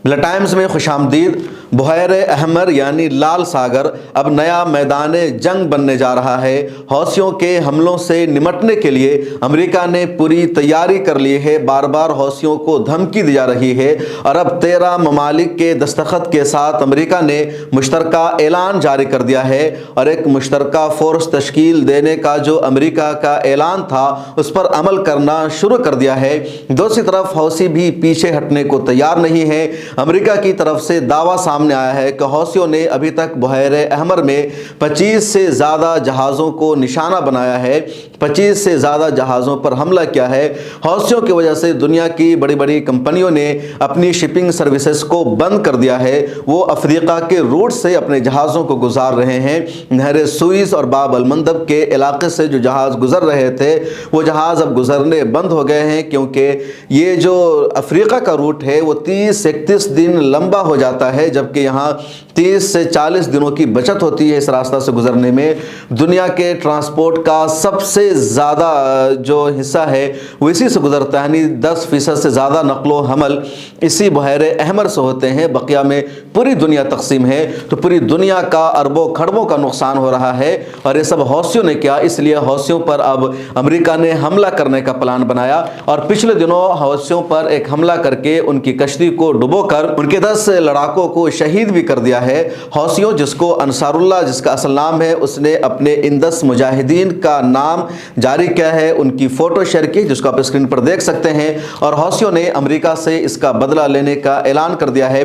بلا ٹائمز میں خوش آمدید۔ بحیر احمر یعنی لال ساگر اب نیا میدان جنگ بننے جا رہا ہے۔ حوثیوں کے حملوں سے نمٹنے کے لیے امریکہ نے پوری تیاری کر لی ہے۔ بار بار حوثیوں کو دھمکی دی جا رہی ہے اور اب 13 ممالک کے دستخط کے ساتھ امریکہ نے مشترکہ اعلان جاری کر دیا ہے اور ایک مشترکہ فورس تشکیل دینے کا جو امریکہ کا اعلان تھا اس پر عمل کرنا شروع کر دیا ہے۔ دوسری طرف حوثی بھی پیچھے ہٹنے کو تیار نہیں ہے۔ امریکہ کی طرف سے دعویٰ سامنے آیا ہے کہ حوثیوں نے ابھی تک بحیر احمر میں 25 سے زیادہ جہازوں کو نشانہ بنایا ہے، 25 سے زیادہ جہازوں پر حملہ کیا ہے۔ حوثیوں کی وجہ سے دنیا کی بڑی بڑی کمپنیوں نے اپنی شپنگ سروسز کو بند کر دیا ہے۔ وہ افریقہ کے روٹ سے اپنے جہازوں کو گزار رہے ہیں۔ نہر سوئز اور باب المندب کے علاقے سے جو جہاز گزر رہے تھے وہ جہاز اب گزرنے بند ہو گئے ہیں، کیونکہ یہ جو افریقہ کا روٹ ہے وہ 30-31 دن لمبا ہو جاتا ہے، جبکہ یہاں 30 سے 40 دنوں کی بچت ہوتی ہے اس راستہ سے گزرنے میں۔ دنیا کے ٹرانسپورٹ کا سب سے زیادہ جو حصہ ہے وہ اسی سے گزرتا ہے، یعنی 10% سے زیادہ نقل و حمل اسی بحیر احمر سے ہوتے ہیں۔ بقیہ میں پوری دنیا تقسیم ہے، تو پوری دنیا کا اربوں کھربوں کا نقصان ہو رہا ہے اور یہ سب حوثیوں نے کیا۔ اس لیے حوثیوں پر اب امریکہ نے حملہ کرنے کا پلان بنایا اور پچھلے دنوں حوثیوں پر ایک حملہ کر کے ان کی کشتی کو ڈبو کر ان کے 10 لڑاکوں کو شہید بھی کر دیا ہے۔ حوثیوں جس کو انصار اللہ جس کا اصل نام ہے، اس نے اپنے ان 10 مجاہدین کا نام جاری کیا ہے، ان کی فوٹو شیئر کی جس کو آپ اسکرین پر دیکھ سکتے ہیں، اور حوثیوں نے امریکہ سے اس کا بدلہ لینے کا اعلان کر دیا ہے۔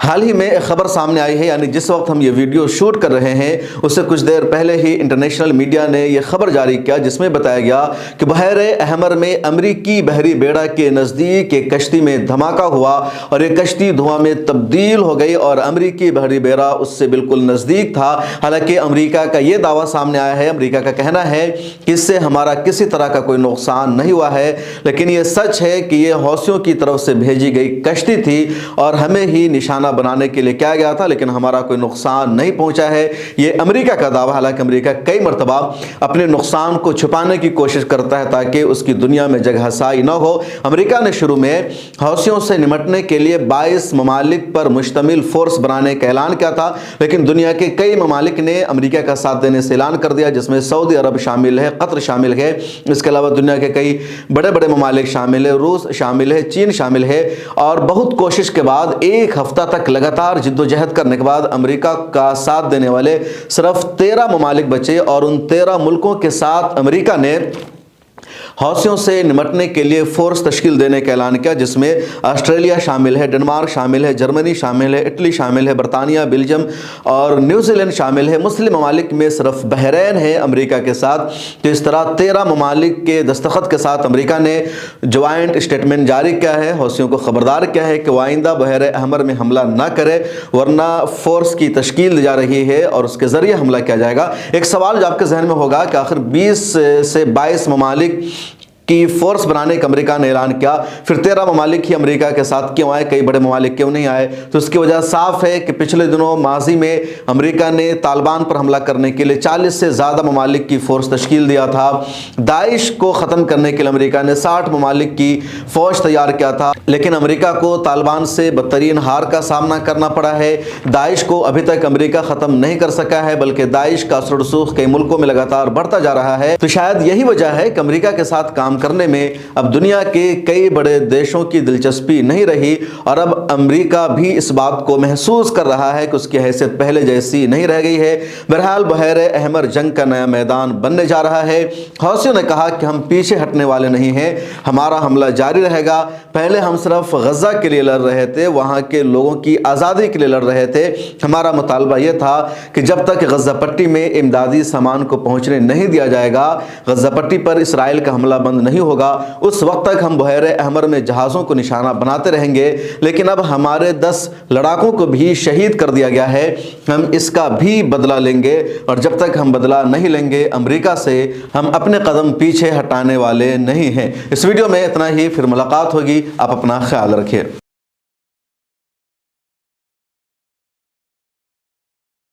حال ہی میں ایک خبر سامنے آئی ہے، یعنی جس وقت ہم یہ ویڈیو شوٹ کر رہے ہیں اس سے کچھ دیر پہلے ہی انٹرنیشنل میڈیا نے یہ خبر جاری کیا جس میں بتایا گیا کہ بحیر احمر میں امریکی بحری بیڑا کے نزدیک ایک کشتی میں دھماکہ ہوا اور یہ کشتی دھواں میں تبدیل ہو گئی اور امریکی بحری بیڑا اس سے بالکل نزدیک تھا۔ حالانکہ امریکہ کا یہ دعویٰ سامنے آیا ہے، امریکہ کا کہنا ہے کہ اس سے ہمارا کسی طرح کا کوئی نقصان نہیں ہوا ہے، لیکن یہ سچ ہے کہ یہ حوثیوں کی طرف سے بھیجی گئی کشتی تھی اور ہمیں ہی نشانہ بنانے کے لیے کیا گیا تھا، لیکن ہمارا کوئی نقصان نہیں پہنچا ہے۔ یہ امریکہ کا دعویٰ، حالانکہ امریکہ کئی مرتبہ اپنے نقصان کو چھپانے کی کوشش کرتا ہے تاکہ اس کی دنیا میں جگہ سائی نہ ہو۔ امریکہ نے شروع میں حوثیوں سے نمٹنے کے لیے 22 ممالک پر مشتمل فورس بنانے کا اعلان کیا تھا، لیکن دنیا کے کئی ممالک نے امریکہ کا ساتھ دینے سے اعلان کر دیا، جس میں سعودی عرب شامل ہے، قطر شامل ہے، اس کے علاوہ دنیا کے کئی بڑے بڑے ممالک شامل ہے، روس شامل ہے، چین شامل ہے، اور بہت کوشش کے بعد ایک ہفتہ تک لگاتار جد و جہد کرنے کے بعد امریکہ کا ساتھ دینے والے صرف 13 ممالک بچے اور ان 13 ملکوں کے ساتھ امریکہ نے حوثیوں سے نمٹنے کے لیے فورس تشکیل دینے کا اعلان کیا، جس میں آسٹریلیا شامل ہے، ڈنمارک شامل ہے، جرمنی شامل ہے، اٹلی شامل ہے، برطانیہ، بیلجیم اور نیوزی لینڈ شامل ہے۔ مسلم ممالک میں صرف بحرین ہے امریکہ کے ساتھ۔ تو اس طرح 13 ممالک کے دستخط کے ساتھ امریکہ نے جوائنٹ اسٹیٹمنٹ جاری کیا ہے، حوثیوں کو خبردار کیا ہے کہ وہ آئندہ بحیر احمر میں حملہ نہ کرے، ورنہ فورس کی تشکیل دی جا رہی ہے اور اس کے ذریعے حملہ کیا جائے گا۔ ایک سوال جو آپ کے ذہن میں ہوگا کہ آخر 20 سے 22 ممالک کی فورس بنانے کا امریکہ نے اعلان کیا، پھر 13 ممالک ہی امریکہ کے ساتھ کیوں آئے، کئی بڑے ممالک کیوں نہیں آئے؟ تو اس کی وجہ صاف ہے کہ پچھلے دنوں ماضی میں امریکہ نے طالبان پر حملہ کرنے کے لیے 40 سے زیادہ ممالک کی فورس تشکیل دیا تھا۔ داعش کو ختم کرنے کے لیے امریکہ نے 60 ممالک کی فوج تیار کیا تھا، لیکن امریکہ کو طالبان سے بدترین ہار کا سامنا کرنا پڑا ہے۔ داعش کو ابھی تک امریکہ ختم نہیں کر سکا ہے، بلکہ داعش کا اثر و رسوخ کئی ملکوں میں لگاتار بڑھتا جا رہا ہے۔ تو شاید یہی وجہ ہے کہ امریکہ کے ساتھ کام کرنے میں اب دنیا کے کئی بڑے دیشوں کی دلچسپی نہیں رہی، اور اب امریکہ بھی اس بات کو محسوس کر رہا ہے کہ اس کی حیثیت پہلے جیسی نہیں رہ گئی ہے۔ بہرحال بحیر احمر جنگ کا نیا میدان بننے جا رہا ہے۔ حوثیوں نے کہا کہ ہم پیچھے ہٹنے والے نہیں ہیں، ہمارا حملہ جاری رہے گا۔ پہلے ہم صرف غزہ کے لیے لڑ رہے تھے، وہاں کے لوگوں کی آزادی کے لیے لڑ رہے تھے۔ ہمارا مطالبہ یہ تھا کہ جب تک غزہ پٹی میں امدادی سامان کو پہنچنے نہیں دیا جائے گا، غزہ پٹی پر اسرائیل کا حملہ بند نہیں ہوگا، اس وقت تک ہم بحیر احمر میں جہازوں کو نشانہ بناتے رہیں گے۔ لیکن اب ہمارے 10 لڑاکوں کو بھی شہید کر دیا گیا ہے، ہم اس کا بھی بدلہ لیں گے، اور جب تک ہم بدلہ نہیں لیں گے امریکہ سے، ہم اپنے قدم پیچھے ہٹانے والے نہیں ہیں۔ اس ویڈیو میں اتنا ہی، پھر ملاقات ہوگی۔ آپ اپنا خیال رکھیے۔